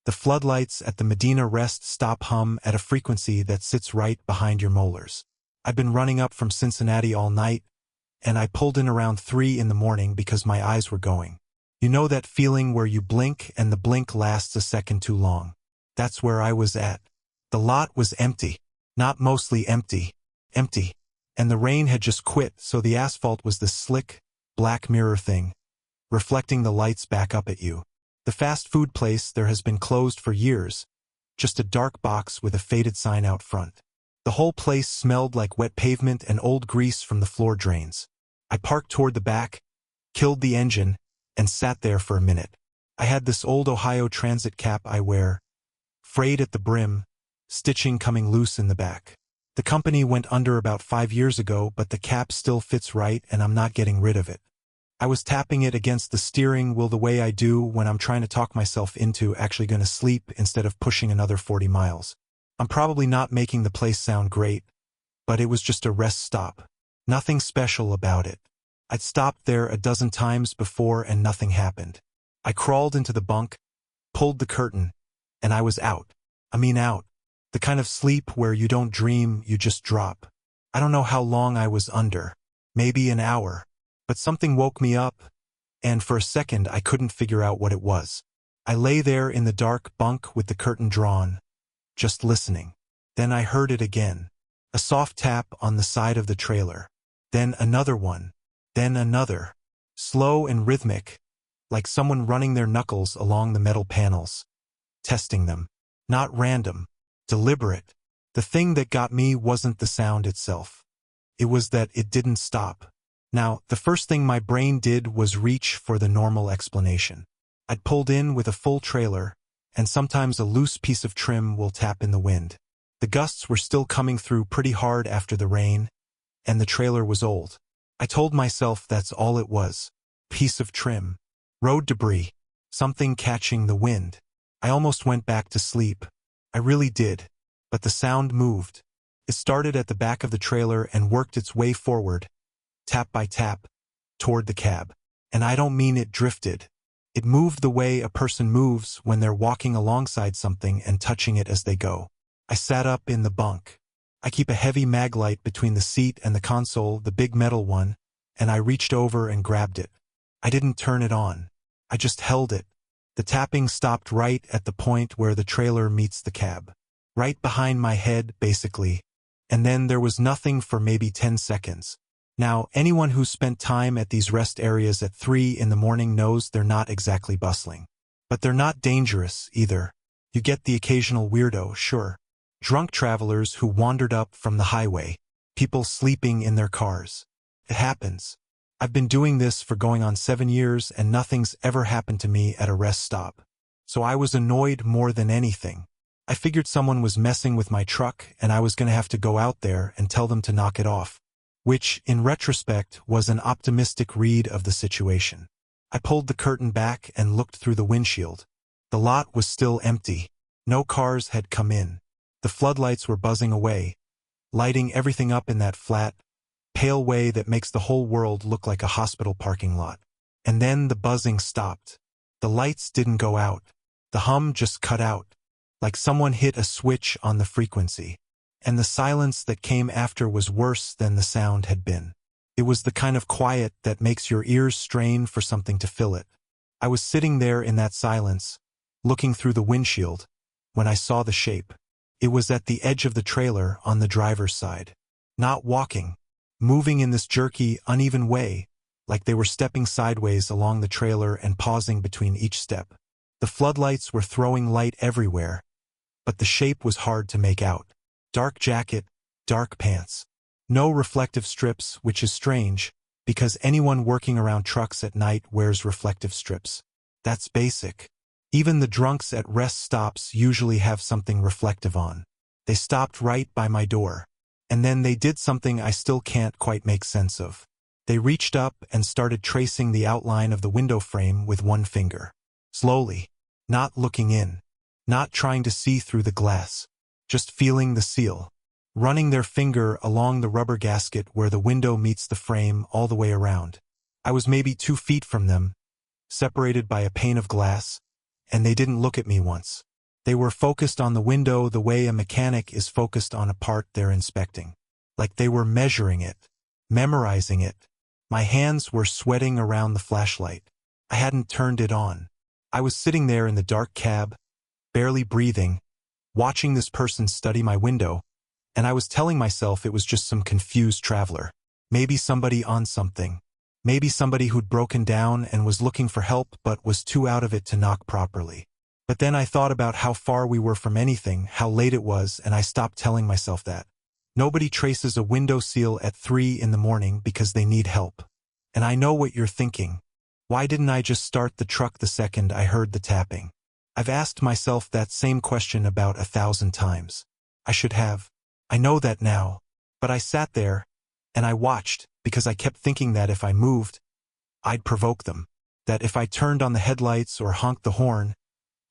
The floodlights at the Medina Rest Stop hum at a frequency that sits right behind your molars. I've been running up from Cincinnati all night, and I pulled in around 3 in the morning because my eyes were going. You know that feeling where you blink and the blink lasts a second too long? That's where I was at. The lot was empty. Not mostly empty. Empty. And the rain had just quit, so the asphalt was this slick, black mirror thing, reflecting the lights back up at you. The fast food place there has been closed for years, just a dark box with a faded sign out front. The whole place smelled like wet pavement and old grease from the floor drains. I parked toward the back, killed the engine, and sat there for a minute. I had this old Ohio Transit cap I wear, frayed at the brim, stitching coming loose in the back. The company went under about 5 years ago, but the cap still fits right and I'm not getting rid of it. I was tapping it against the steering wheel the way I do when I'm trying to talk myself into actually going to sleep instead of pushing another 40 miles. I'm probably not making the place sound great, but it was just a rest stop. Nothing special about it. I'd stopped there a dozen times before and nothing happened. I crawled into the bunk, pulled the curtain, and I was out. I mean out. The kind of sleep where you don't dream, you just drop. I don't know how long I was under. Maybe an hour. But something woke me up, and for a second I couldn't figure out what it was. I lay there in the dark bunk with the curtain drawn, just listening. Then I heard it again. A soft tap on the side of the trailer. Then another one. Then another. Slow and rhythmic, like someone running their knuckles along the metal panels. Testing them. Not random. Deliberate. The thing that got me wasn't the sound itself. It was that it didn't stop. Now, the first thing my brain did was reach for the normal explanation. I'd pulled in with a full trailer, and sometimes a loose piece of trim will tap in the wind. The gusts were still coming through pretty hard after the rain, and the trailer was old. I told myself that's all it was. Piece of trim. Road debris. Something catching the wind. I almost went back to sleep. I really did. But the sound moved. It started at the back of the trailer and worked its way forward, tap by tap, toward the cab. And I don't mean it drifted. It moved the way a person moves when they're walking alongside something and touching it as they go. I sat up in the bunk. I keep a heavy mag light between the seat and the console, the big metal one, and I reached over and grabbed it. I didn't turn it on. I just held it. The tapping stopped right at the point where the trailer meets the cab. Right behind my head, basically. And then there was nothing for maybe 10 seconds. Now, anyone who's spent time at these rest areas at 3 in the morning knows they're not exactly bustling. But they're not dangerous, either. You get the occasional weirdo, sure. Drunk travelers who wandered up from the highway. People sleeping in their cars. It happens. I've been doing this for going on 7 years and nothing's ever happened to me at a rest stop. So I was annoyed more than anything. I figured someone was messing with my truck and I was going to have to go out there and tell them to knock it off. Which, in retrospect, was an optimistic read of the situation. I pulled the curtain back and looked through the windshield. The lot was still empty. No cars had come in. The floodlights were buzzing away, lighting everything up in that flat, pale way that makes the whole world look like a hospital parking lot. And then the buzzing stopped. The lights didn't go out. The hum just cut out, like someone hit a switch on the frequency. And the silence that came after was worse than the sound had been. It was the kind of quiet that makes your ears strain for something to fill it. I was sitting there in that silence, looking through the windshield, when I saw the shape. It was at the edge of the trailer on the driver's side. Not walking, moving in this jerky, uneven way, like they were stepping sideways along the trailer and pausing between each step. The floodlights were throwing light everywhere, but the shape was hard to make out. Dark jacket, dark pants. No reflective strips, which is strange, because anyone working around trucks at night wears reflective strips. That's basic. Even the drunks at rest stops usually have something reflective on. They stopped right by my door. And then they did something I still can't quite make sense of. They reached up and started tracing the outline of the window frame with one finger. Slowly. Not looking in. Not trying to see through the glass. Just feeling the seal. Running their finger along the rubber gasket where the window meets the frame all the way around. I was maybe 2 feet from them, separated by a pane of glass, and they didn't look at me once. They were focused on the window the way a mechanic is focused on a part they're inspecting. Like they were measuring it, memorizing it. My hands were sweating around the flashlight. I hadn't turned it on. I was sitting there in the dark cab, barely breathing, watching this person study my window, and I was telling myself it was just some confused traveler. Maybe somebody on something. Maybe somebody who'd broken down and was looking for help but was too out of it to knock properly. But then I thought about how far we were from anything, how late it was, and I stopped telling myself that. Nobody traces a window seal at 3 in the morning because they need help. And I know what you're thinking. Why didn't I just start the truck the second I heard the tapping? I've asked myself that same question about 1,000 times. I should have. I know that now. But I sat there, and I watched, because I kept thinking that if I moved, I'd provoke them. That if I turned on the headlights or honked the horn,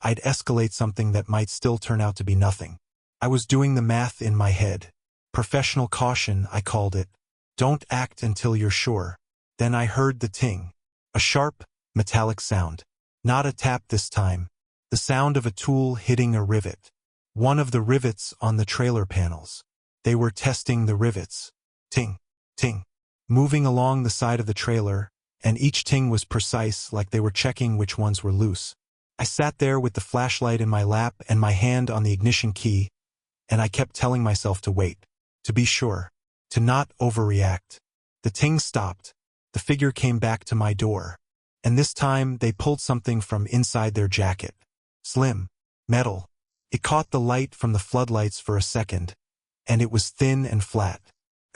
I'd escalate something that might still turn out to be nothing. I was doing the math in my head. Professional caution, I called it. Don't act until you're sure. Then I heard the ting. A sharp, metallic sound. Not a tap this time. The sound of a tool hitting a rivet. One of the rivets on the trailer panels. They were testing the rivets. Ting, ting. Moving along the side of the trailer, and each ting was precise, like they were checking which ones were loose. I sat there with the flashlight in my lap and my hand on the ignition key, and I kept telling myself to wait. To be sure. To not overreact. The ting stopped. The figure came back to my door. And this time they pulled something from inside their jacket. Slim. Metal. It caught the light from the floodlights for a second, and it was thin and flat.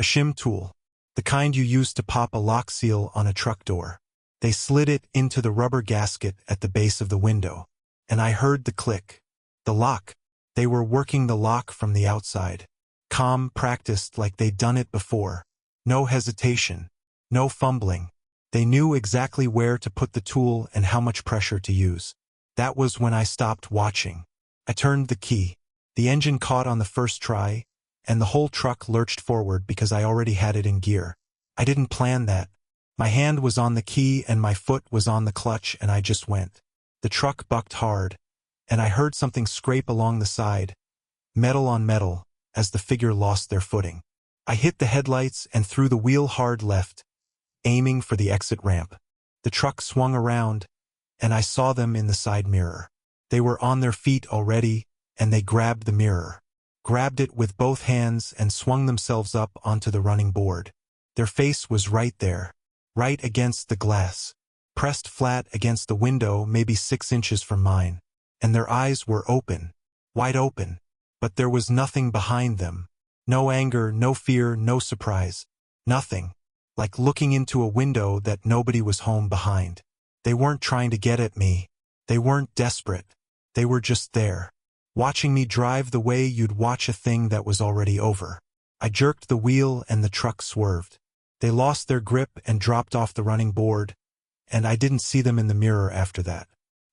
A shim tool. The kind you use to pop a lock seal on a truck door. They slid it into the rubber gasket at the base of the window. And I heard the click. The lock. They were working the lock from the outside. Calm, practiced like they'd done it before. No hesitation. No fumbling. They knew exactly where to put the tool and how much pressure to use. That was when I stopped watching. I turned the key. The engine caught on the first try, and the whole truck lurched forward because I already had it in gear. I didn't plan that. My hand was on the key and my foot was on the clutch, and I just went. The truck bucked hard, and I heard something scrape along the side, metal on metal, as the figure lost their footing. I hit the headlights and threw the wheel hard left, aiming for the exit ramp. The truck swung around, and I saw them in the side mirror. They were on their feet already, and they grabbed the mirror. Grabbed it with both hands and swung themselves up onto the running board. Their face was right there, right against the glass, pressed flat against the window maybe 6 inches from mine. And their eyes were open, wide open. But there was nothing behind them. No anger, no fear, no surprise. Nothing. Like looking into a window that nobody was home behind. They weren't trying to get at me. They weren't desperate. They were just there, watching me drive the way you'd watch a thing that was already over. I jerked the wheel and the truck swerved. They lost their grip and dropped off the running board, and I didn't see them in the mirror after that.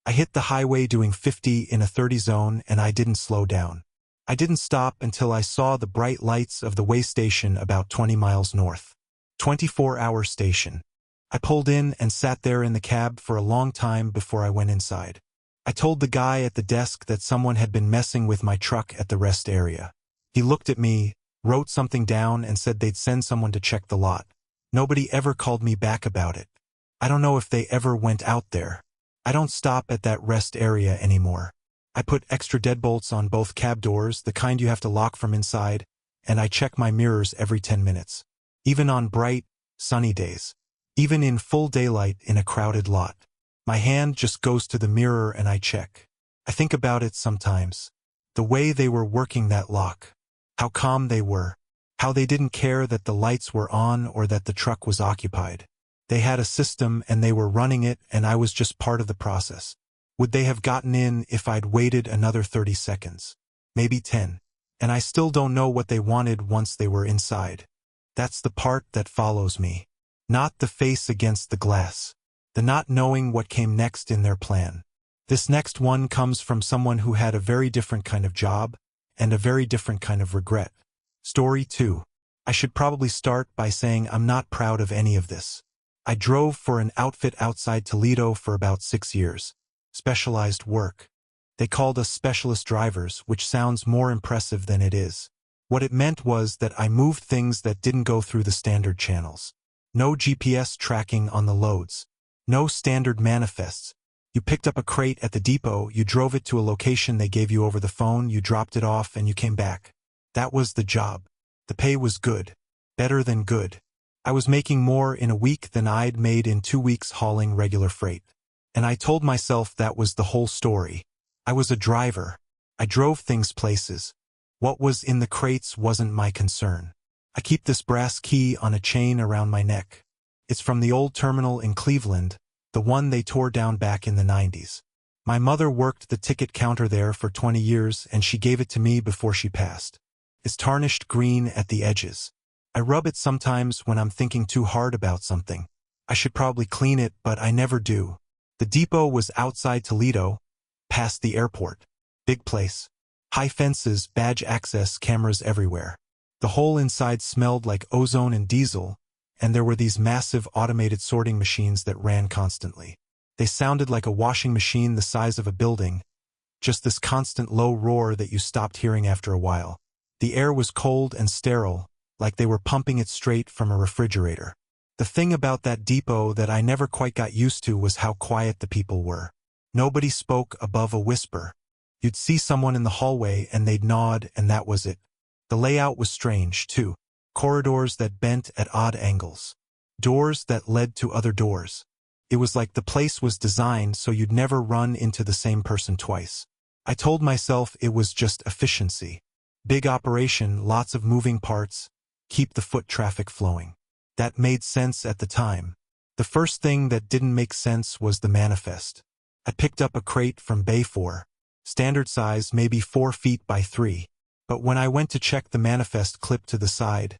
I hit the highway doing 50 in a 30 zone, and I didn't slow down. I didn't stop until I saw the bright lights of the way station about 20 miles north. 24-hour station. I pulled in and sat there in the cab for a long time before I went inside. I told the guy at the desk that someone had been messing with my truck at the rest area. He looked at me, wrote something down, and said they'd send someone to check the lot. Nobody ever called me back about it. I don't know if they ever went out there. I don't stop at that rest area anymore. I put extra deadbolts on both cab doors, the kind you have to lock from inside, and I check my mirrors every 10 minutes. Even on bright, sunny days. Even in full daylight in a crowded lot. My hand just goes to the mirror and I check. I think about it sometimes. The way they were working that lock. How calm they were. How they didn't care that the lights were on or that the truck was occupied. They had a system and they were running it, and I was just part of the process. Would they have gotten in if I'd waited another 30 seconds? Maybe 10. And I still don't know what they wanted once they were inside. That's the part that follows me. Not the face against the glass. The not knowing what came next in their plan. This next one comes from someone who had a very different kind of job and a very different kind of regret. Story 2. I should probably start by saying I'm not proud of any of this. I drove for an outfit outside Toledo for about 6 years. Specialized work. They called us specialist drivers, which sounds more impressive than it is. What it meant was that I moved things that didn't go through the standard channels. No GPS tracking on the loads. No standard manifests. You picked up a crate at the depot, you drove it to a location they gave you over the phone, you dropped it off, and you came back. That was the job. The pay was good. Better than good. I was making more in a week than I'd made in 2 weeks hauling regular freight. And I told myself that was the whole story. I was a driver. I drove things places. What was in the crates wasn't my concern. I keep this brass key on a chain around my neck. It's from the old terminal in Cleveland, the one they tore down back in the 90s. My mother worked the ticket counter there for 20 years and she gave it to me before she passed. It's tarnished green at the edges. I rub it sometimes when I'm thinking too hard about something. I should probably clean it, but I never do. The depot was outside Toledo, past the airport. Big place. High fences, badge access, cameras everywhere. The whole inside smelled like ozone and diesel, and there were these massive automated sorting machines that ran constantly. They sounded like a washing machine the size of a building, just this constant low roar that you stopped hearing after a while. The air was cold and sterile, like they were pumping it straight from a refrigerator. The thing about that depot that I never quite got used to was how quiet the people were. Nobody spoke above a whisper. You'd see someone in the hallway and they'd nod, and that was it. The layout was strange, too. Corridors that bent at odd angles. Doors that led to other doors. It was like the place was designed so you'd never run into the same person twice. I told myself it was just efficiency. Big operation, lots of moving parts, keep the foot traffic flowing. That made sense at the time. The first thing that didn't make sense was the manifest. I picked up a crate from Bay 4. Standard size, maybe 4 feet by 3. But when I went to check the manifest clipped to the side,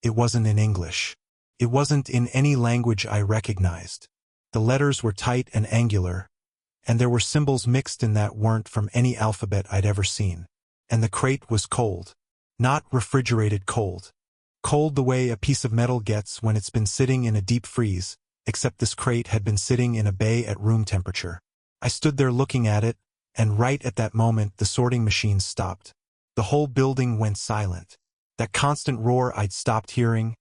it wasn't in English. It wasn't in any language I recognized. The letters were tight and angular, and there were symbols mixed in that weren't from any alphabet I'd ever seen. And the crate was cold. Not refrigerated cold. Cold the way a piece of metal gets when it's been sitting in a deep freeze, except this crate had been sitting in a bay at room temperature. I stood there looking at it, and right at that moment the sorting machines stopped. The whole building went silent. That constant roar I'd stopped hearing,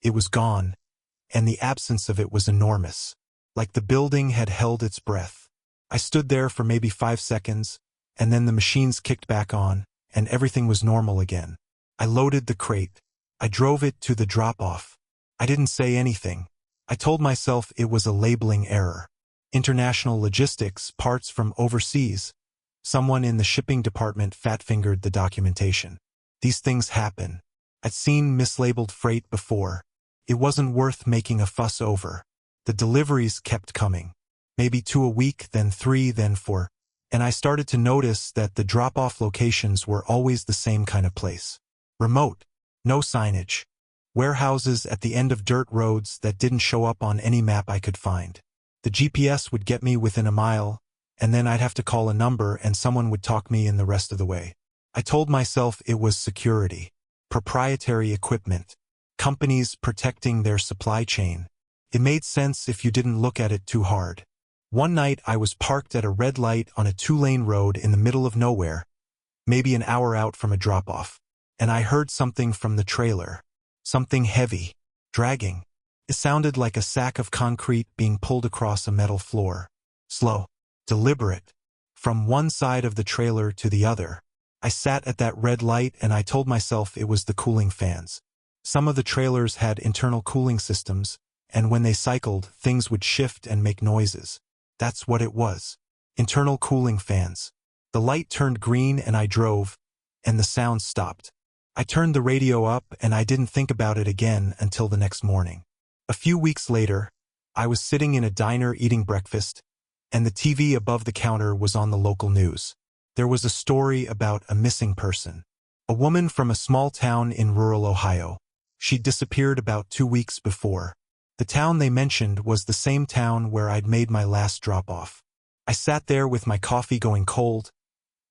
it was gone, and the absence of it was enormous. Like the building had held its breath. I stood there for maybe 5 seconds, and then the machines kicked back on, and everything was normal again. I loaded the crate. I drove it to the drop-off. I didn't say anything. I told myself it was a labeling error. International logistics, parts from overseas. Someone in the shipping department fat-fingered the documentation. These things happen. I'd seen mislabeled freight before. It wasn't worth making a fuss over. The deliveries kept coming. Maybe 2 a week, then 3, then 4. And I started to notice that the drop-off locations were always the same kind of place. Remote. No signage. Warehouses at the end of dirt roads that didn't show up on any map I could find. The GPS would get me within a mile, and then I'd have to call a number and someone would talk me in the rest of the way. I told myself it was security. Proprietary equipment. Companies protecting their supply chain. It made sense if you didn't look at it too hard. One night I was parked at a red light on a 2-lane road in the middle of nowhere, maybe an hour out from a drop-off, and I heard something from the trailer. Something heavy, dragging. It sounded like a sack of concrete being pulled across a metal floor. Slow, deliberate. From one side of the trailer to the other. I sat at that red light and I told myself it was the cooling fans. Some of the trailers had internal cooling systems, and when they cycled, things would shift and make noises. That's what it was. Internal cooling fans. The light turned green and I drove, and the sound stopped. I turned the radio up and I didn't think about it again until the next morning. A few weeks later, I was sitting in a diner eating breakfast, and the TV above the counter was on the local news. There was a story about a missing person. A woman from a small town in rural Ohio. She'd disappeared about 2 weeks before. The town they mentioned was the same town where I'd made my last drop-off. I sat there with my coffee going cold,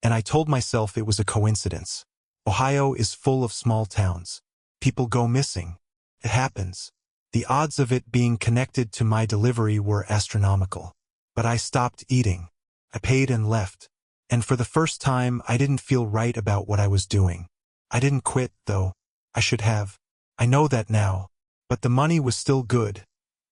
and I told myself it was a coincidence. Ohio is full of small towns. People go missing. It happens. The odds of it being connected to my delivery were astronomical. But I stopped eating. I paid and left. And for the first time, I didn't feel right about what I was doing. I didn't quit, though. I should have. I know that now. But the money was still good,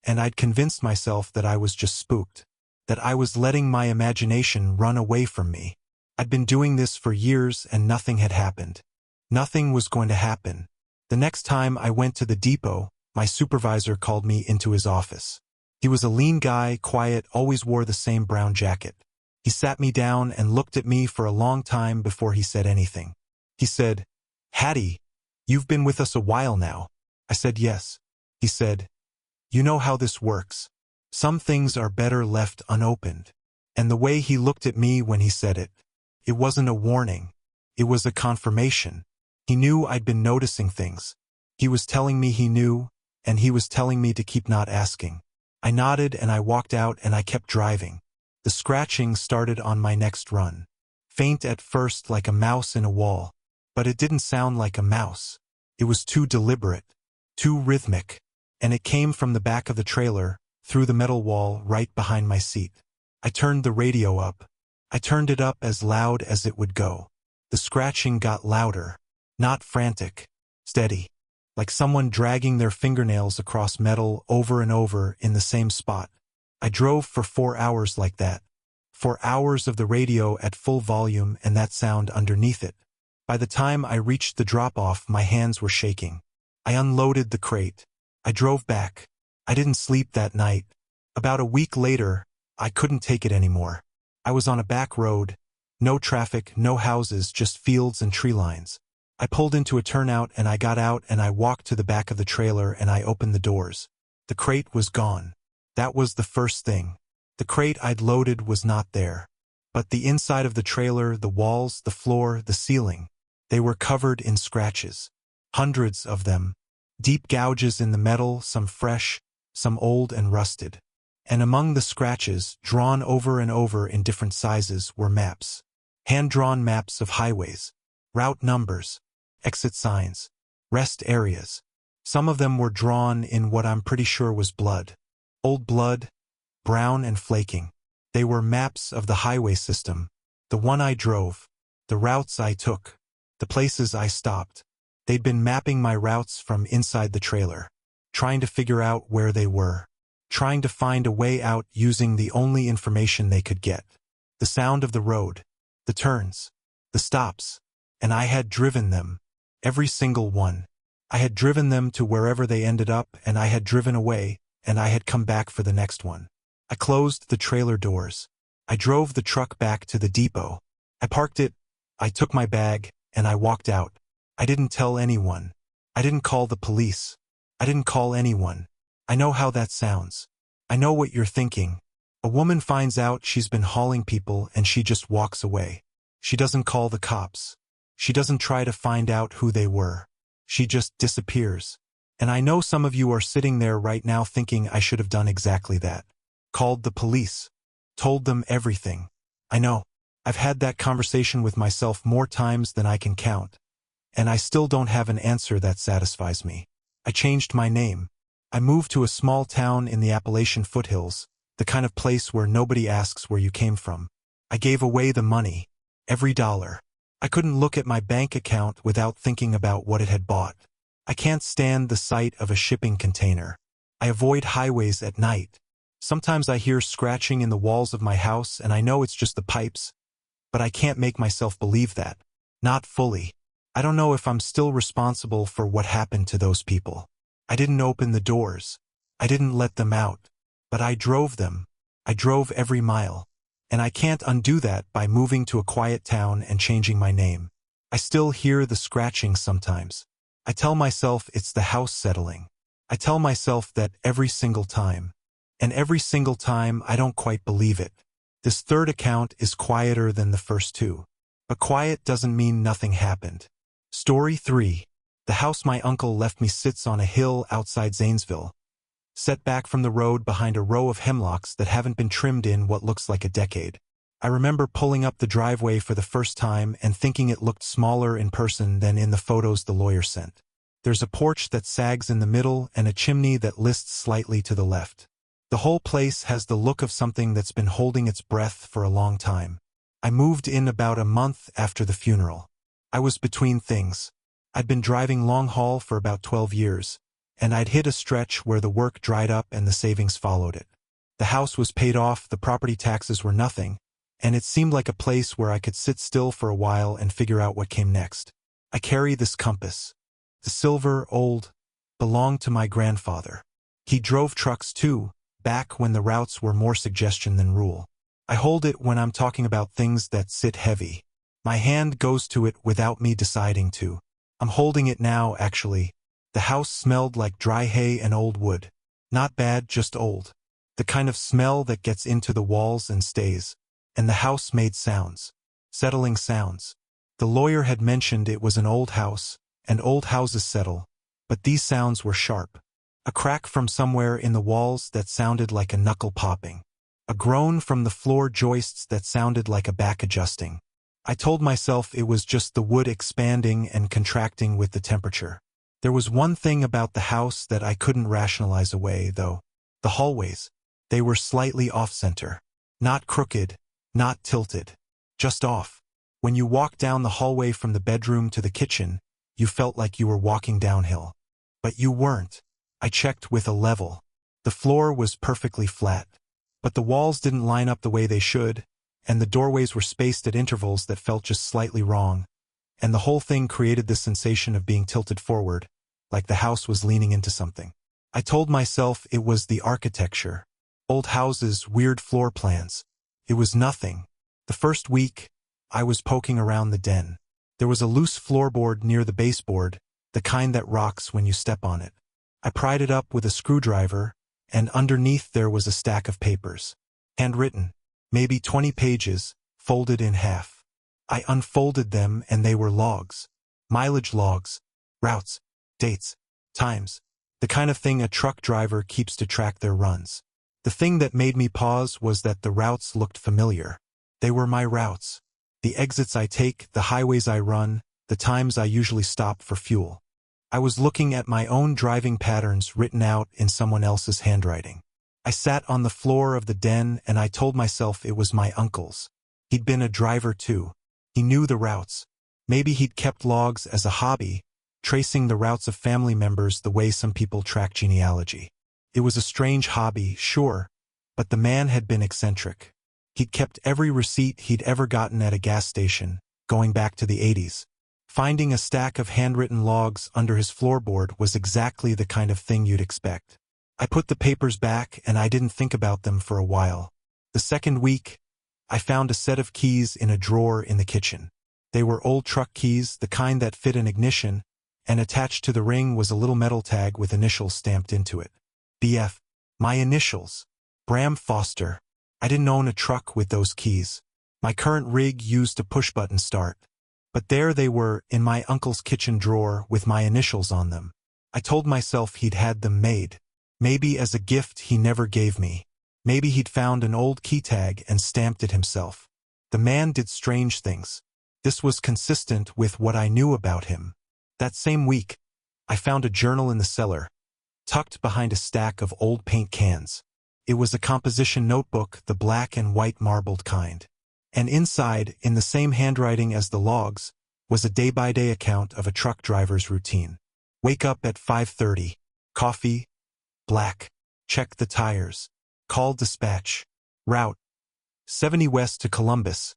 and I'd convinced myself that I was just spooked, that I was letting my imagination run away from me. I'd been doing this for years and nothing had happened. Nothing was going to happen. The next time I went to the depot, my supervisor called me into his office. He was a lean guy, quiet, always wore the same brown jacket. He sat me down and looked at me for a long time before he said anything. He said, "Hattie, you've been with us a while now." I said yes. He said, "You know how this works. Some things are better left unopened." And the way he looked at me when he said it, it wasn't a warning. It was a confirmation. He knew I'd been noticing things. He was telling me he knew, and he was telling me to keep not asking. I nodded and I walked out and I kept driving. The scratching started on my next run. Faint at first, like a mouse in a wall. But it didn't sound like a mouse. It was too deliberate, too rhythmic. And it came from the back of the trailer, through the metal wall right behind my seat. I turned the radio up. I turned it up as loud as it would go. The scratching got louder. Not frantic. Steady. Like someone dragging their fingernails across metal over and over in the same spot. I drove for 4 hours like that. 4 hours of the radio at full volume and that sound underneath it. By the time I reached the drop-off, my hands were shaking. I unloaded the crate. I drove back. I didn't sleep that night. About a week later, I couldn't take it anymore. I was on a back road. No traffic, no houses, just fields and tree lines. I pulled into a turnout and I got out and I walked to the back of the trailer and I opened the doors. The crate was gone. That was the first thing. The crate I'd loaded was not there. But the inside of the trailer, the walls, the floor, the ceiling, they were covered in scratches. Hundreds of them. Deep gouges in the metal, some fresh, some old and rusted. And among the scratches, drawn over and over in different sizes, were maps. Hand-drawn maps of highways, route numbers, exit signs, rest areas. Some of them were drawn in what I'm pretty sure was blood. Old blood, brown and flaking. They were maps of the highway system, the one I drove, the routes I took, the places I stopped. They'd been mapping my routes from inside the trailer, trying to figure out where they were, trying to find a way out using the only information they could get. The sound of the road, the turns, the stops, and I had driven them, every single one. I had driven them to wherever they ended up, and I had driven away, and I had come back for the next one. I closed the trailer doors. I drove the truck back to the depot. I parked it, I took my bag, and I walked out. I didn't tell anyone. I didn't call the police. I didn't call anyone. I know how that sounds. I know what you're thinking. A woman finds out she's been hauling people and she just walks away. She doesn't call the cops. She doesn't try to find out who they were. She just disappears. And I know some of you are sitting there right now thinking I should have done exactly that. Called the police. Told them everything. I know. I've had that conversation with myself more times than I can count. And I still don't have an answer that satisfies me. I changed my name. I moved to a small town in the Appalachian foothills, the kind of place where nobody asks where you came from. I gave away the money. Every dollar. I couldn't look at my bank account without thinking about what it had bought. I can't stand the sight of a shipping container. I avoid highways at night. Sometimes I hear scratching in the walls of my house and I know it's just the pipes, but I can't make myself believe that. Not fully. I don't know if I'm still responsible for what happened to those people. I didn't open the doors. I didn't let them out. But I drove them. I drove every mile. And I can't undo that by moving to a quiet town and changing my name. I still hear the scratching sometimes. I tell myself it's the house settling. I tell myself that every single time. And every single time I don't quite believe it. This third account is quieter than the first two. But quiet doesn't mean nothing happened. Story 3. The house my uncle left me sits on a hill outside Zanesville, set back from the road behind a row of hemlocks that haven't been trimmed in what looks like a decade. I remember pulling up the driveway for the first time and thinking it looked smaller in person than in the photos the lawyer sent. There's a porch that sags in the middle and a chimney that lists slightly to the left. The whole place has the look of something that's been holding its breath for a long time. I moved in about a month after the funeral. I was between things. I'd been driving long haul for about 12 years, and I'd hit a stretch where the work dried up and the savings followed it. The house was paid off, the property taxes were nothing, and it seemed like a place where I could sit still for a while and figure out what came next. I carry this compass. The silver, old, belonged to my grandfather. He drove trucks too, back when the routes were more suggestion than rule. I hold it when I'm talking about things that sit heavy. My hand goes to it without me deciding to. I'm holding it now, actually. The house smelled like dry hay and old wood. Not bad, just old. The kind of smell that gets into the walls and stays. And the house made sounds. Settling sounds. The lawyer had mentioned it was an old house, and old houses settle, but these sounds were sharp. A crack from somewhere in the walls that sounded like a knuckle popping. A groan from the floor joists that sounded like a back adjusting. I told myself it was just the wood expanding and contracting with the temperature. There was one thing about the house that I couldn't rationalize away, though. The hallways. They were slightly off-center. Not crooked, not tilted. Just off. When you walked down the hallway from the bedroom to the kitchen, you felt like you were walking downhill. But you weren't. I checked with a level. The floor was perfectly flat. But the walls didn't line up the way they should, and the doorways were spaced at intervals that felt just slightly wrong, and the whole thing created this sensation of being tilted forward, like the house was leaning into something. I told myself it was the architecture. Old houses, weird floor plans. It was nothing. The first week, I was poking around the den. There was a loose floorboard near the baseboard, the kind that rocks when you step on it. I pried it up with a screwdriver, and underneath there was a stack of papers. Handwritten. Maybe 20 pages, folded in half. I unfolded them and they were logs. Mileage logs. Routes. Dates. Times. The kind of thing a truck driver keeps to track their runs. The thing that made me pause was that the routes looked familiar. They were my routes. The exits I take, the highways I run, the times I usually stop for fuel. I was looking at my own driving patterns written out in someone else's handwriting. I sat on the floor of the den and I told myself it was my uncle's. He'd been a driver too. He knew the routes. Maybe he'd kept logs as a hobby, tracing the routes of family members the way some people track genealogy. It was a strange hobby, sure, but the man had been eccentric. He'd kept every receipt he'd ever gotten at a gas station, going back to the 80s. Finding a stack of handwritten logs under his floorboard was exactly the kind of thing you'd expect. I put the papers back and I didn't think about them for a while. The second week, I found a set of keys in a drawer in the kitchen. They were old truck keys, the kind that fit an ignition, and attached to the ring was a little metal tag with initials stamped into it. BF. My initials. Bram Foster. I didn't own a truck with those keys. My current rig used a push-button start. But there they were in my uncle's kitchen drawer with my initials on them. I told myself he'd had them made. Maybe as a gift he never gave me. Maybe he'd found an old key tag and stamped it himself. The man did strange things. This was consistent with what I knew about him. That same week, I found a journal in the cellar, tucked behind a stack of old paint cans. It was a composition notebook, the black and white marbled kind. And inside, in the same handwriting as the logs, was a day-by-day account of a truck driver's routine. Wake up at 5:30. Coffee. Black. Check the tires. Call dispatch. Route. 70 west to Columbus.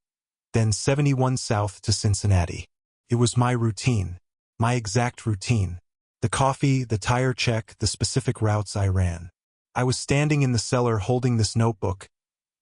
Then 71 south to Cincinnati. It was my routine. My exact routine. The coffee, the tire check, the specific routes I ran. I was standing in the cellar holding this notebook,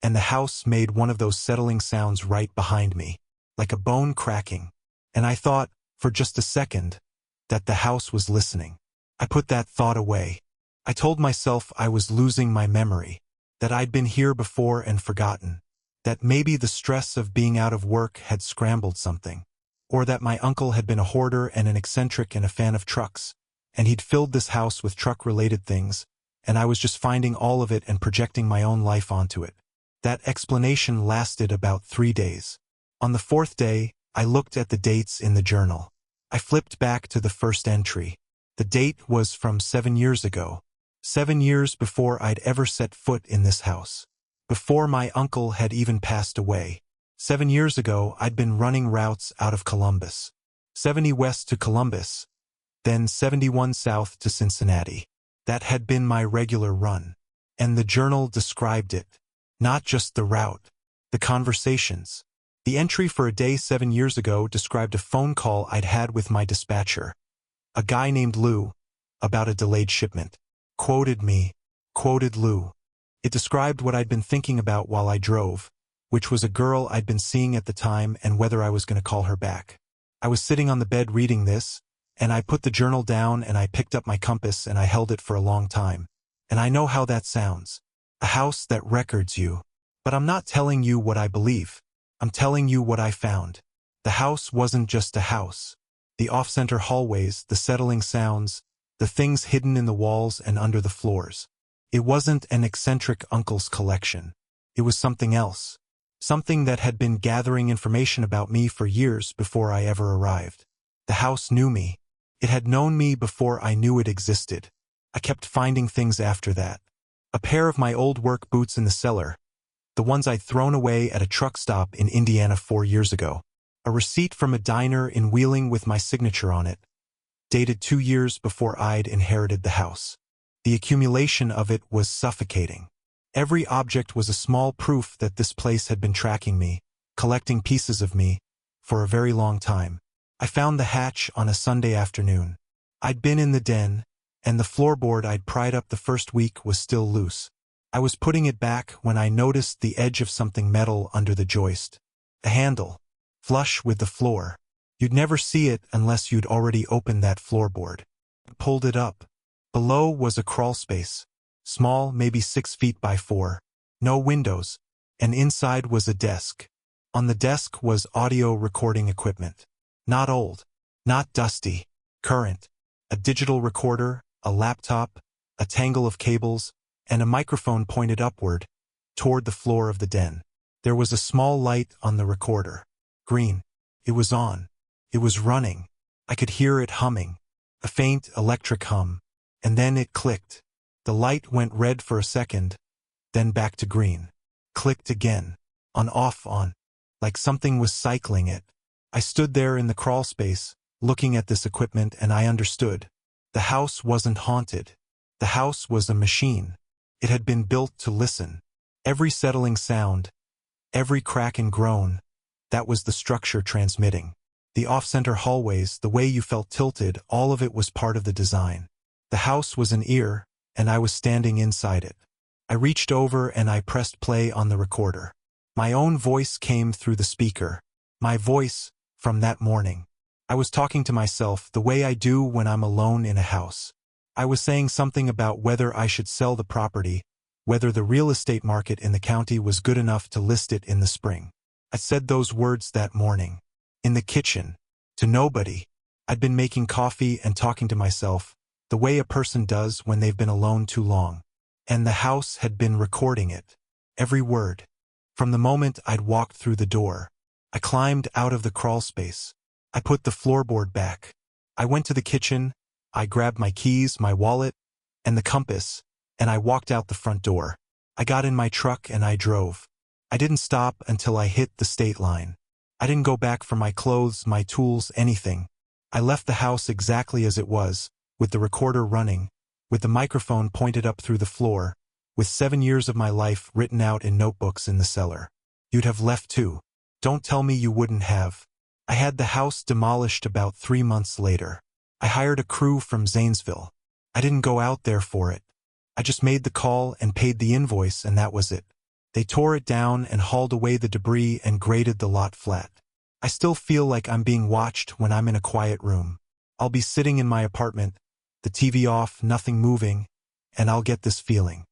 and the house made one of those settling sounds right behind me, like a bone cracking. And I thought, for just a second, that the house was listening. I put that thought away. I told myself I was losing my memory, that I'd been here before and forgotten, that maybe the stress of being out of work had scrambled something, or that my uncle had been a hoarder and an eccentric and a fan of trucks, and he'd filled this house with truck-related things, and I was just finding all of it and projecting my own life onto it. That explanation lasted about 3 days. On the fourth day, I looked at the dates in the journal. I flipped back to the first entry. The date was from 7 years ago. 7 years before I'd ever set foot in this house. Before my uncle had even passed away. 7 years ago, I'd been running routes out of Columbus. 70 west to Columbus, then 71 south to Cincinnati. That had been my regular run. And the journal described it. Not just the route. The conversations. The entry for a day 7 years ago described a phone call I'd had with my dispatcher. A guy named Lou, about a delayed shipment. Quoted me. Quoted Lou. It described what I'd been thinking about while I drove, which was a girl I'd been seeing at the time and whether I was going to call her back. I was sitting on the bed reading this, and I put the journal down and I picked up my compass and I held it for a long time. And I know how that sounds. A house that records you. But I'm not telling you what I believe. I'm telling you what I found. The house wasn't just a house. The off-center hallways, the settling sounds, the things hidden in the walls and under the floors. It wasn't an eccentric uncle's collection. It was something else. Something that had been gathering information about me for years before I ever arrived. The house knew me. It had known me before I knew it existed. I kept finding things after that. A pair of my old work boots in the cellar. The ones I'd thrown away at a truck stop in Indiana 4 years ago. A receipt from a diner in Wheeling with my signature on it. Dated 2 years before I'd inherited the house. The accumulation of it was suffocating. Every object was a small proof that this place had been tracking me, collecting pieces of me, for a very long time. I found the hatch on a Sunday afternoon. I'd been in the den, and the floorboard I'd pried up the first week was still loose. I was putting it back when I noticed the edge of something metal under the joist. A handle, flush with the floor. You'd never see it unless you'd already opened that floorboard. I pulled it up. Below was a crawl space. Small, maybe 6 feet by 4. No windows. And inside was a desk. On the desk was audio recording equipment. Not old. Not dusty. Current. A digital recorder, a laptop, a tangle of cables, and a microphone pointed upward, toward the floor of the den. There was a small light on the recorder. Green. It was on. It was running. I could hear it humming. A faint electric hum. And then it clicked. The light went red for a second, then back to green. Clicked again. On off on. Like something was cycling it. I stood there in the crawl space, looking at this equipment, and I understood. The house wasn't haunted. The house was a machine. It had been built to listen. Every settling sound, every crack and groan, that was the structure transmitting. The off-center hallways, the way you felt tilted, all of it was part of the design. The house was an ear, and I was standing inside it. I reached over and I pressed play on the recorder. My own voice came through the speaker. My voice, from that morning. I was talking to myself the way I do when I'm alone in a house. I was saying something about whether I should sell the property, whether the real estate market in the county was good enough to list it in the spring. I said those words that morning. In the kitchen. To nobody. I'd been making coffee and talking to myself, the way a person does when they've been alone too long. And the house had been recording it. Every word. From the moment I'd walked through the door. I climbed out of the crawl space. I put the floorboard back. I went to the kitchen. I grabbed my keys, my wallet, and the compass, and I walked out the front door. I got in my truck and I drove. I didn't stop until I hit the state line. I didn't go back for my clothes, my tools, anything. I left the house exactly as it was, with the recorder running, with the microphone pointed up through the floor, with 7 years of my life written out in notebooks in the cellar. You'd have left too. Don't tell me you wouldn't have. I had the house demolished about 3 months later. I hired a crew from Zanesville. I didn't go out there for it. I just made the call and paid the invoice, and that was it. They tore it down and hauled away the debris and graded the lot flat. I still feel like I'm being watched when I'm in a quiet room. I'll be sitting in my apartment, the TV off, nothing moving, and I'll get this feeling.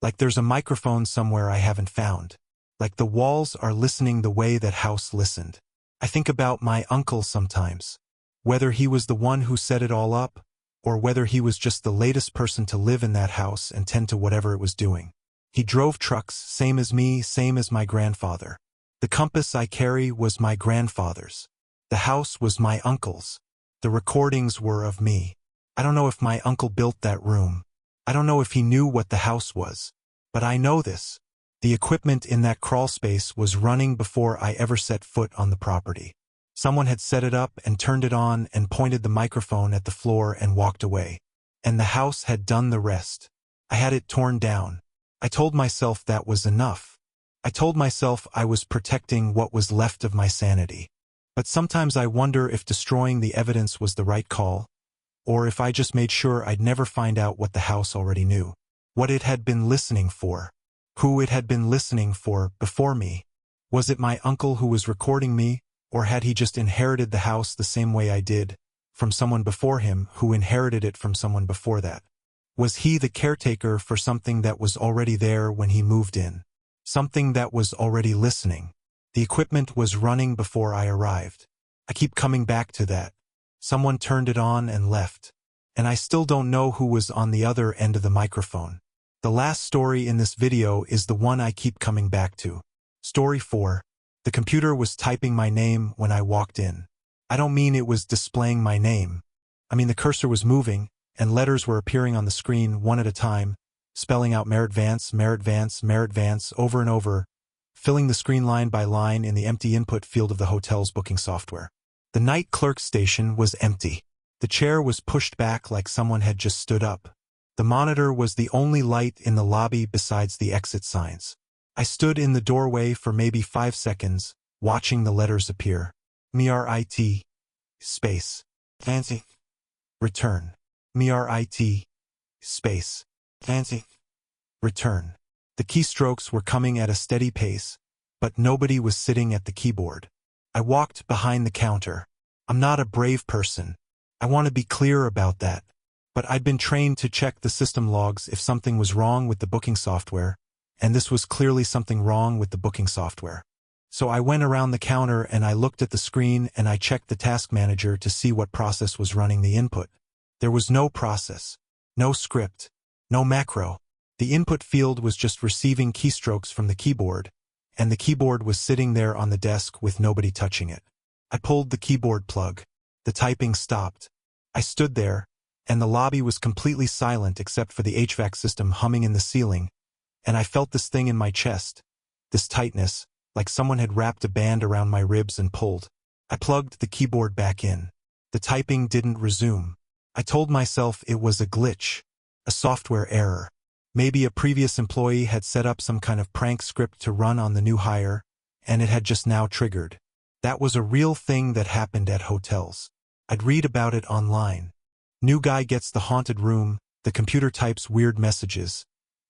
Like there's a microphone somewhere I haven't found. Like the walls are listening the way that house listened. I think about my uncle sometimes. Whether he was the one who set it all up, or whether he was just the latest person to live in that house and tend to whatever it was doing. He drove trucks, same as me, same as my grandfather. The compass I carry was my grandfather's. The house was my uncle's. The recordings were of me. I don't know if my uncle built that room. I don't know if he knew what the house was. But I know this. The equipment in that crawl space was running before I ever set foot on the property. Someone had set it up and turned it on and pointed the microphone at the floor and walked away. And the house had done the rest. I had it torn down. I told myself that was enough. I told myself I was protecting what was left of my sanity. But sometimes I wonder if destroying the evidence was the right call, or if I just made sure I'd never find out what the house already knew. What it had been listening for. Who it had been listening for before me. Was it my uncle who was recording me, or had he just inherited the house the same way I did, from someone before him who inherited it from someone before that? Was he the caretaker for something that was already there when he moved in? Something that was already listening? The equipment was running before I arrived. I keep coming back to that. Someone turned it on and left. And I still don't know who was on the other end of the microphone. The last story in this video is the one I keep coming back to. Story 4. The computer was typing my name when I walked in. I don't mean it was displaying my name. I mean the cursor was moving, and letters were appearing on the screen one at a time, spelling out Merritt Vance, Merritt Vance, Merritt Vance over and over, filling the screen line by line in the empty input field of the hotel's booking software. The night clerk's station was empty. The chair was pushed back like someone had just stood up. The monitor was the only light in the lobby besides the exit signs. I stood in the doorway for maybe 5 seconds, watching the letters appear. MERIT. Space. Fancy. Return. MERIT. Space. Fancy. Return. The keystrokes were coming at a steady pace, but nobody was sitting at the keyboard. I walked behind the counter. I'm not a brave person. I want to be clear about that. But I'd been trained to check the system logs if something was wrong with the booking software, and this was clearly something wrong with the booking software. So I went around the counter and I looked at the screen and I checked the task manager to see what process was running the input. There was no process, no script, no macro. The input field was just receiving keystrokes from the keyboard, and the keyboard was sitting there on the desk with nobody touching it. I pulled the keyboard plug. The typing stopped. I stood there, and the lobby was completely silent except for the HVAC system humming in the ceiling, and I felt this thing in my chest, this tightness, like someone had wrapped a band around my ribs and pulled. I plugged the keyboard back in. The typing didn't resume. I told myself it was a glitch, a software error. Maybe a previous employee had set up some kind of prank script to run on the new hire, and it had just now triggered. That was a real thing that happened at hotels. I'd read about it online. New guy gets the haunted room, the computer types weird messages.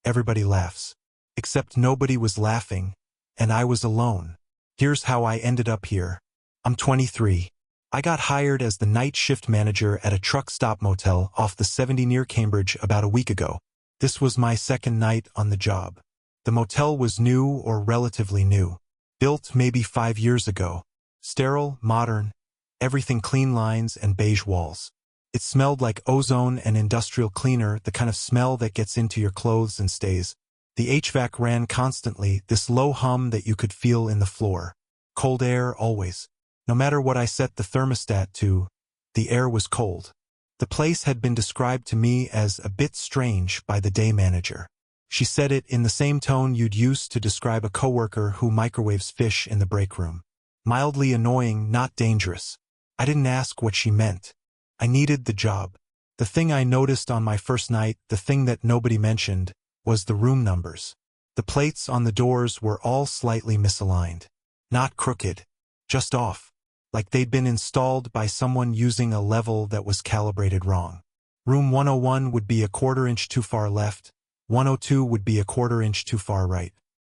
Everybody laughs. Except nobody was laughing, and I was alone. Here's how I ended up here. I'm 23. I got hired as the night shift manager at a truck stop motel off the 70 near Cambridge about a week ago. This was my second night on the job. The motel was new or relatively new. Built maybe 5 years ago. Sterile, modern, everything clean lines and beige walls. It smelled like ozone and industrial cleaner, the kind of smell that gets into your clothes and stays. The HVAC ran constantly, this low hum that you could feel in the floor. Cold air always. No matter what I set the thermostat to, the air was cold. The place had been described to me as a bit strange by the day manager. She said it in the same tone you'd use to describe a coworker who microwaves fish in the break room. Mildly annoying, not dangerous. I didn't ask what she meant. I needed the job. The thing I noticed on my first night, the thing that nobody mentioned, was the room numbers. The plates on the doors were all slightly misaligned. Not crooked. Just off. Like they'd been installed by someone using a level that was calibrated wrong. Room 101 would be a 1/4 inch too far left. 102 would be a 1/4 inch too far right.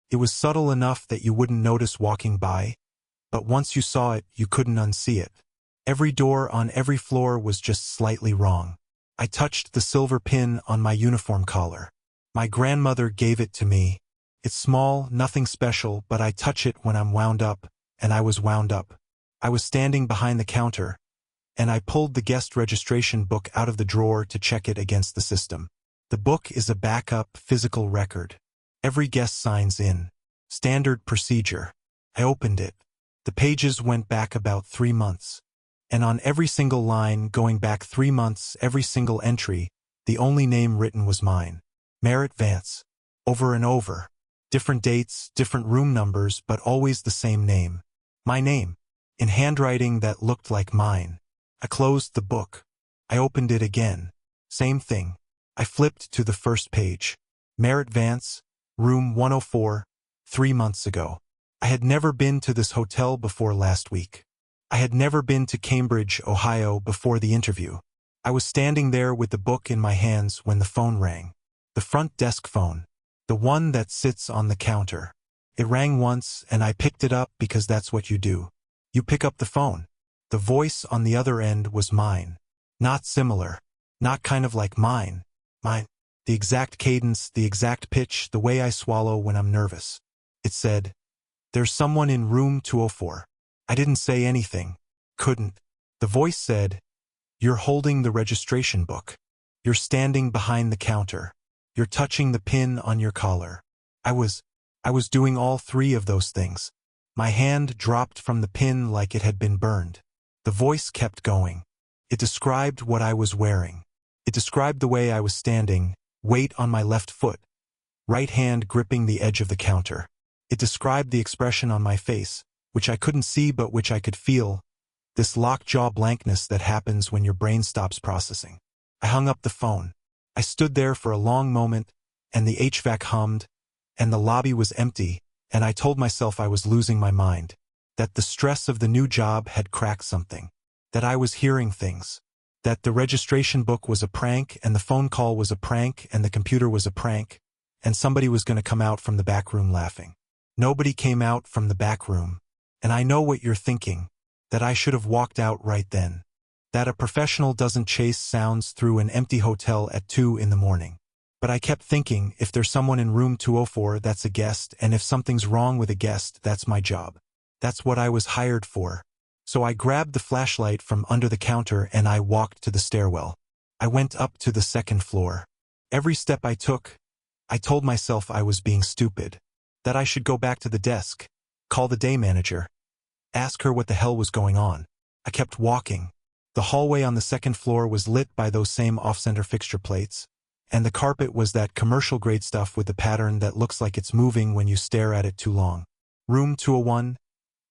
It was subtle enough that you wouldn't notice walking by, but once you saw it, you couldn't unsee it. Every door on every floor was just slightly wrong. I touched the silver pin on my uniform collar. My grandmother gave it to me. It's small, nothing special, but I touch it when I'm wound up, and I was wound up. I was standing behind the counter, and I pulled the guest registration book out of the drawer to check it against the system. The book is a backup, physical record. Every guest signs in. Standard procedure. I opened it. The pages went back about 3 months. And on every single line, going back 3 months, every single entry, the only name written was mine. Merritt Vance. Over and over. Different dates, different room numbers, but always the same name. My name. In handwriting that looked like mine. I closed the book. I opened it again. Same thing. I flipped to the first page. Merritt Vance, room 104, 3 months ago. I had never been to this hotel before last week. I had never been to Cambridge, Ohio before the interview. I was standing there with the book in my hands when the phone rang. The front desk phone. The one that sits on the counter. It rang once and I picked it up because that's what you do. You pick up the phone. The voice on the other end was mine. Not similar. Not kind of like mine. Mine. The exact cadence, the exact pitch, the way I swallow when I'm nervous. It said, "There's someone in room 204. I didn't say anything. Couldn't. The voice said, "You're holding the registration book. You're standing behind the counter. You're touching the pin on your collar." I was doing all three of those things. My hand dropped from the pin like it had been burned. The voice kept going. It described what I was wearing. It described the way I was standing, weight on my left foot, right hand gripping the edge of the counter. It described the expression on my face, which I couldn't see but which I could feel, this lockjaw blankness that happens when your brain stops processing. I hung up the phone. I stood there for a long moment, and the HVAC hummed, and the lobby was empty, and I told myself I was losing my mind, that the stress of the new job had cracked something, that I was hearing things, that the registration book was a prank, and the phone call was a prank, and the computer was a prank, and somebody was going to come out from the back room laughing. Nobody came out from the back room, and I know what you're thinking, that I should have walked out right then, that a professional doesn't chase sounds through an empty hotel at 2 in the morning. But I kept thinking, if there's someone in room 204, that's a guest, and if something's wrong with a guest, that's my job. That's what I was hired for. So I grabbed the flashlight from under the counter and I walked to the stairwell. I went up to the second floor. Every step I took, I told myself I was being stupid, that I should go back to the desk, call the day manager, ask her what the hell was going on. I kept walking. The hallway on the second floor was lit by those same off-center fixture plates, and the carpet was that commercial-grade stuff with the pattern that looks like it's moving when you stare at it too long. Room 201,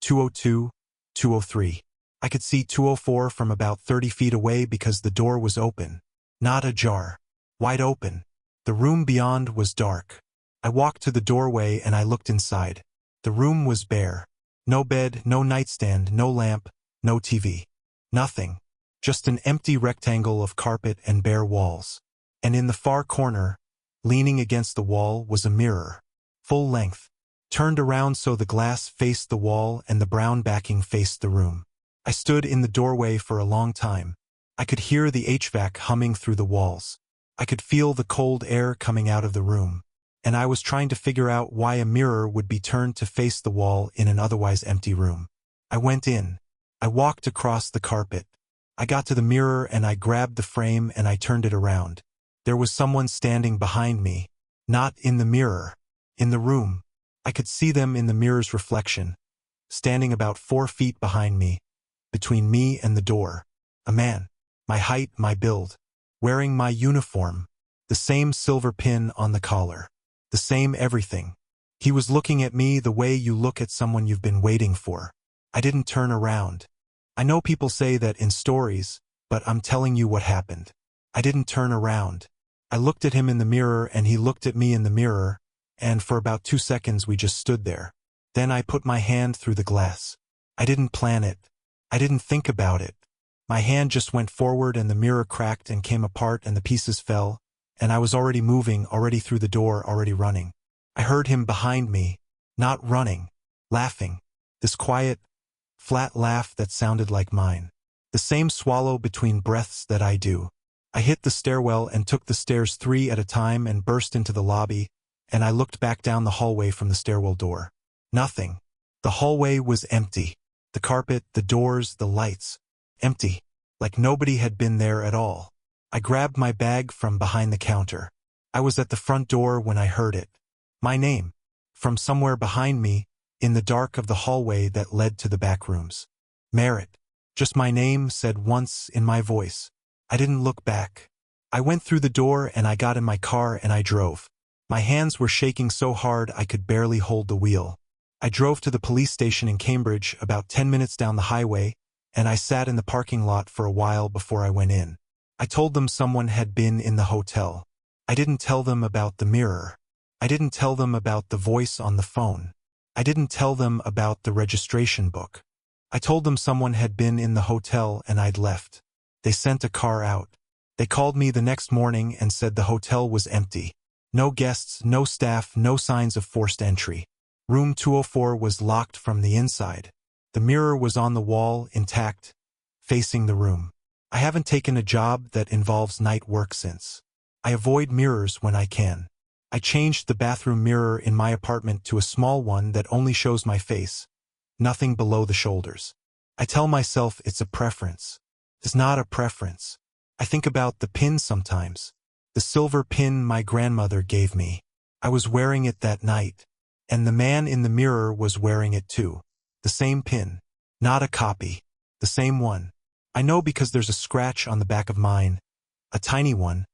202, 203. I could see 204 from about 30 feet away because the door was open. Not ajar. Wide open. The room beyond was dark. I walked to the doorway and I looked inside. The room was bare. No bed, no nightstand, no lamp, no TV. Nothing. Just an empty rectangle of carpet and bare walls. And in the far corner, leaning against the wall, was a mirror. Full length. Turned around so the glass faced the wall and the brown backing faced the room. I stood in the doorway for a long time. I could hear the HVAC humming through the walls. I could feel the cold air coming out of the room. And I was trying to figure out why a mirror would be turned to face the wall in an otherwise empty room. I went in. I walked across the carpet. I got to the mirror and I grabbed the frame and I turned it around. There was someone standing behind me. Not in the mirror. In the room. I could see them in the mirror's reflection. Standing about 4 feet behind me. Between me and the door. A man. My height, my build. Wearing my uniform. The same silver pin on the collar. The same everything. He was looking at me the way you look at someone you've been waiting for. I didn't turn around. I know people say that in stories, but I'm telling you what happened. I didn't turn around. I looked at him in the mirror and he looked at me in the mirror, and for about 2 seconds we just stood there. Then I put my hand through the glass. I didn't plan it. I didn't think about it. My hand just went forward and the mirror cracked and came apart and the pieces fell, and I was already moving, already through the door, already running. I heard him behind me, not running, laughing. This quiet, flat laugh that sounded like mine. The same swallow between breaths that I do. I hit the stairwell and took the stairs 3 at a time and burst into the lobby, and I looked back down the hallway from the stairwell door. Nothing. The hallway was empty. The carpet, the doors, the lights. Empty. Like nobody had been there at all. I grabbed my bag from behind the counter. I was at the front door when I heard it. My name. From somewhere behind me, in the dark of the hallway that led to the back rooms. Merritt. Just my name said once in my voice. I didn't look back. I went through the door and I got in my car and I drove. My hands were shaking so hard I could barely hold the wheel. I drove to the police station in Cambridge, about 10 minutes down the highway, and I sat in the parking lot for a while before I went in. I told them someone had been in the hotel. I didn't tell them about the mirror. I didn't tell them about the voice on the phone. I didn't tell them about the registration book. I told them someone had been in the hotel and I'd left. They sent a car out. They called me the next morning and said the hotel was empty. No guests, no staff, no signs of forced entry. Room 204 was locked from the inside. The mirror was on the wall, intact, facing the room. I haven't taken a job that involves night work since. I avoid mirrors when I can. I changed the bathroom mirror in my apartment to a small one that only shows my face, nothing below the shoulders. I tell myself it's a preference. It's not a preference. I think about the pin sometimes. The silver pin my grandmother gave me. I was wearing it that night, and the man in the mirror was wearing it too. The same pin. Not a copy. The same one. I know because there's a scratch on the back of mine, a tiny one,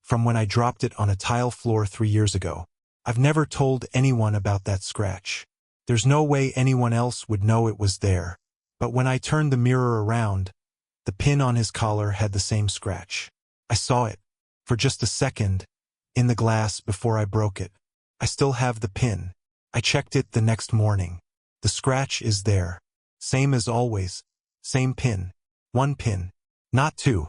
from when I dropped it on a tile floor 3 years ago. I've never told anyone about that scratch. There's no way anyone else would know it was there. But when I turned the mirror around, the pin on his collar had the same scratch. I saw it, for just a second, in the glass before I broke it. I still have the pin. I checked it the next morning. The scratch is there. Same as always. Same pin. One pin. Not two.